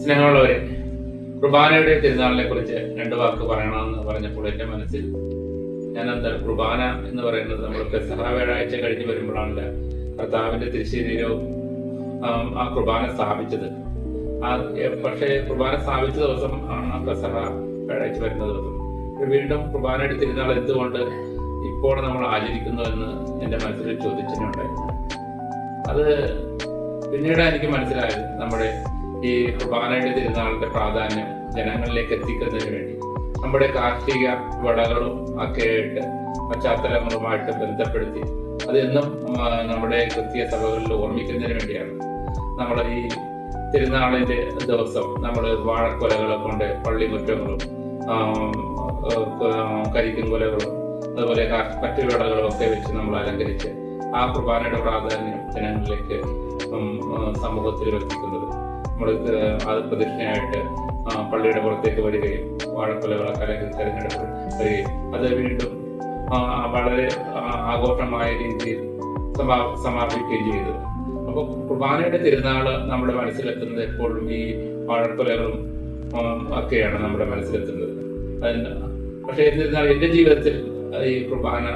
സ്നേഹമുള്ളവരെ, കുർബാനയുടെ തിരുനാളിനെ കുറിച്ച് രണ്ട് വാക്ക് പറയണമെന്ന് പറഞ്ഞപ്പോൾ എൻ്റെ മനസ്സിൽ കുർബാന എന്ന് പറയുന്നത് നമ്മൾ പെസഹ വ്യാഴാഴ്ച കഴിഞ്ഞ് വരുമ്പോഴാണല്ലോ കർത്താവിന്റെ തിരുശരീരവും ആ കുർബാന സ്ഥാപിച്ചത്. പക്ഷേ കുർബാന സ്ഥാപിച്ച ദിവസം ആണ് പെസഹ വ്യാഴാഴ്ച വരുന്ന ദിവസം. വീണ്ടും കുർബാനയുടെ തിരുനാൾ എന്തുകൊണ്ട് ഇപ്പോൾ നമ്മൾ ആചരിക്കുന്നു എന്ന് എൻ്റെ മനസ്സിൽ ചോദിച്ചിട്ടുണ്ടായിരുന്നു. അത് പിന്നീട് എനിക്ക് മനസ്സിലായത് നമ്മുടെ ഈ കുർബാനയുടെ തിരുനാളിന്റെ പ്രാധാന്യം ജനങ്ങളിലേക്ക് എത്തിക്കുന്നതിന് വേണ്ടി നമ്മുടെ കാർഷിക വിളകളും ഒക്കെ ആയിട്ട് പശ്ചാത്തലങ്ങളുമായിട്ട് ബന്ധപ്പെടുത്തി അതെന്നും നമ്മുടെ ക്രിസ്തീയ സഭകളിൽ ഓർമ്മിക്കുന്നതിന് വേണ്ടിയാണ് നമ്മൾ ഈ തിരുനാളിന്റെ ദിവസം നമ്മൾ വാഴക്കൊലകളെ കൊണ്ട് പള്ളിമുറ്റങ്ങളും കരിക്കും കൊലകളും അതുപോലെ മറ്റു വിളകളും ഒക്കെ വെച്ച് നമ്മൾ അലങ്കരിച്ച് ആ കുർബാനയുടെ പ്രാധാന്യം ജനങ്ങളിലേക്ക് സമൂഹത്തിൽ എത്തിക്കുന്നത്. നമ്മൾ അത് പ്രദക്ഷിണയായിട്ട് പള്ളിയുടെ പുറത്തേക്ക് വരികയും വാഴക്കൊലകളൊക്കെ അല്ലെങ്കിൽ തെരഞ്ഞെടുപ്പ് വരികയും അത് വീണ്ടും വളരെ ആഘോഷമായ രീതിയിൽ സമാപിക്കുകയും ചെയ്തു. അപ്പോൾ കുർബാനയുടെ തിരുനാള് നമ്മുടെ മനസ്സിലെത്തുന്നത് എപ്പോഴും ഈ വാഴക്കൊലകളും ഒക്കെയാണ് നമ്മുടെ മനസ്സിലെത്തുന്നത്. പക്ഷെ എന്നിരുന്നാൽ എൻ്റെ ജീവിതത്തിൽ ഈ കുർബാന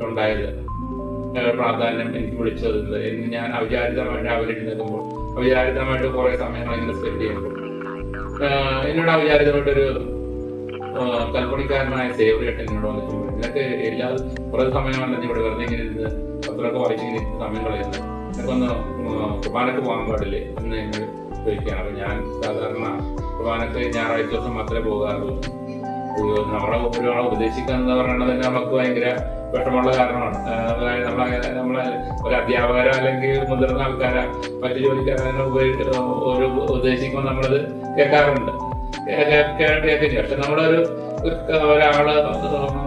ഉണ്ടായത് പ്രാധാന്യം എനിക്ക് വിളിച്ചത് ഞാൻ അവിചാരിതമായിട്ട് രാവിലെ എഴുന്നേൽക്കുമ്പോൾ അവിചാരിതമായിട്ട് കുറെ സമയങ്ങൾ ഇങ്ങനെ സ്പെൻഡ് ചെയ്യുമ്പോൾ എന്നോട് അവിചാരിതമായിട്ടൊരു കൽപ്പണിക്കാരനായ സേവറിയായിട്ട് എന്നോട് വന്നിട്ടുണ്ട്. ഇതിനൊക്കെ എല്ലാ കുറെ സമയങ്ങളല്ല ഇവിടെ വെറുതെ ഇങ്ങനെ ഇരുന്ന് പത്രമൊക്കെ വായിച്ചിങ്ങനെ ഇരുന്ന് സമയം കളയുന്നത്, എനിക്കൊന്ന് കുർബാനക്ക് പോകാൻ പാടില്ലേ എന്ന് ഞങ്ങൾ ചോദിക്കുകയാണ്. അപ്പൊ ഞാൻ സാധാരണ കുർബാനക്ക് ഞായറാഴ്ച ദിവസം മാത്രമേ പോകാറുള്ളൂ. നമ്മളെ ഒരാളെ ഉപദേശിക്കുക എന്ന് പറയുന്നത് തന്നെ നമുക്ക് ഭയങ്കര വിഷമമുള്ള കാരണമാണ്. നമ്മളെ ഒരു അധ്യാപകരോ അല്ലെങ്കിൽ മുതിർന്ന ആൾക്കാരോ മറ്റു ജോലിക്കാരോ ഒരു ഉപദേശിക്കുമ്പോൾ നമ്മളത് കേൾക്കാറുണ്ട്, കേൾക്കില്ല. പക്ഷെ നമ്മളൊരു ഒരാള്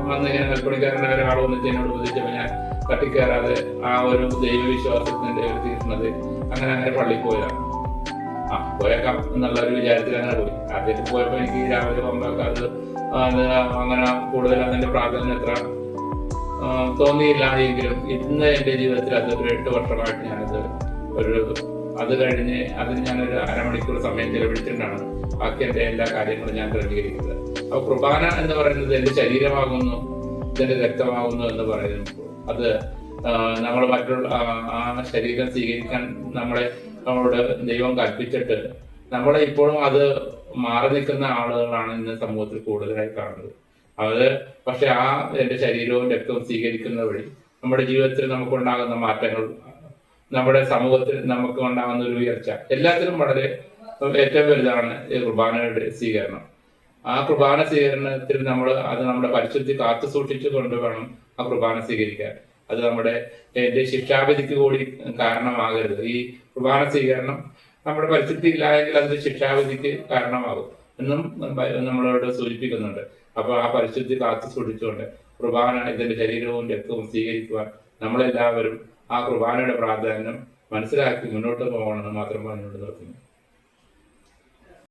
വന്ന് ഇങ്ങനെ കൽപ്പണിക്കാരൻ്റെ ഒരാൾ വന്നിട്ട് എന്നോട് ഉപദേശിച്ചപ്പോൾ ഞാൻ തട്ടിക്കയറാതെ ആ ഒരു ദൈവവിശ്വാസത്തിന്റെ ഒരു തീർന്നത് അങ്ങനെ പള്ളിയിൽ പോയതാണ്. പോയേക്കാം എന്നുള്ള ഒരു വിചാരത്തിൽ അങ്ങനെ പോയി. ആദ്യമായിട്ട് പോയപ്പോൾ എനിക്ക് രാവിലെ പോകുമ്പോൾ അത് അങ്ങനെ കൂടുതൽ അതിന്റെ പ്രാധാന്യം എത്ര തോന്നിയില്ല എങ്കിലും ഇന്ന് എൻ്റെ ജീവിതത്തിൽ അത് ഒരു 8 വർഷമായിട്ട് ഞാനത് അത് കഴിഞ്ഞ് അതിന് ഞാനൊരു അരമണിക്കൂർ സമയം ചെലവഴിച്ചിട്ടാണ് ബാക്കി എൻ്റെ എല്ലാ കാര്യങ്ങളും ഞാൻ ക്രമീകരിക്കുന്നത്. അപ്പൊ കുർബാന എന്ന് പറയുന്നത് എൻ്റെ ശരീരമാകുന്നു, ഇതിന്റെ രക്തമാകുന്നു എന്ന് പറയുമ്പോൾ അത് നമ്മൾ മറ്റുള്ള ആ ശരീരം സ്വീകരിക്കാൻ നമ്മളോട് ദൈവം കൽപ്പിച്ചിട്ട് നമ്മളെ ഇപ്പോഴും അത് മാറി നിൽക്കുന്ന ആളുകളാണ് ഇന്ന് സമൂഹത്തിൽ കൂടുതലായി കാണുന്നത്. പക്ഷെ എൻ്റെ ശരീരവും രക്തവും സ്വീകരിക്കുന്ന വഴി നമ്മുടെ ജീവിതത്തിൽ നമുക്കുണ്ടാകുന്ന മാറ്റങ്ങൾ, നമ്മുടെ സമൂഹത്തിൽ നമുക്ക് ഉണ്ടാകുന്ന ഒരു ഉയർച്ച, എല്ലാത്തിനും വളരെ ഏറ്റവും വലുതാണ് ഈ കുർബാനയുടെ സ്വീകരണം. ആ കുർബാന സ്വീകരണത്തിൽ നമ്മുടെ പരിശുദ്ധി കാത്തു സൂക്ഷിച്ചു കൊണ്ട് വേണം ആ കുർബാന സ്വീകരിക്കാൻ. അത് എൻ്റെ ശിക്ഷാവിധിക്ക് കൂടി കാരണമാകരുത്. ഈ കുർബാന സ്വീകരണം നമ്മുടെ പരിശുദ്ധി ഇല്ലായെങ്കിൽ അതിന്റെ ശിക്ഷാവിധിക്ക് കാരണമാകും എന്നും നമ്മളോട് സൂചിപ്പിക്കുന്നുണ്ട്. അപ്പൊ ആ പരിശുദ്ധി കാത്തു സൂക്ഷിച്ചുകൊണ്ട് കുർബാന ഇതിന്റെ ശരീരവും രക്തവും സ്വീകരിക്കുവാൻ നമ്മളെല്ലാവരും ആ കുർബാനയുടെ പ്രാധാന്യം മനസ്സിലാക്കി മുന്നോട്ട് പോകണമെന്ന് മാത്രം പറഞ്ഞുകൊണ്ട് നിർത്തുന്നു.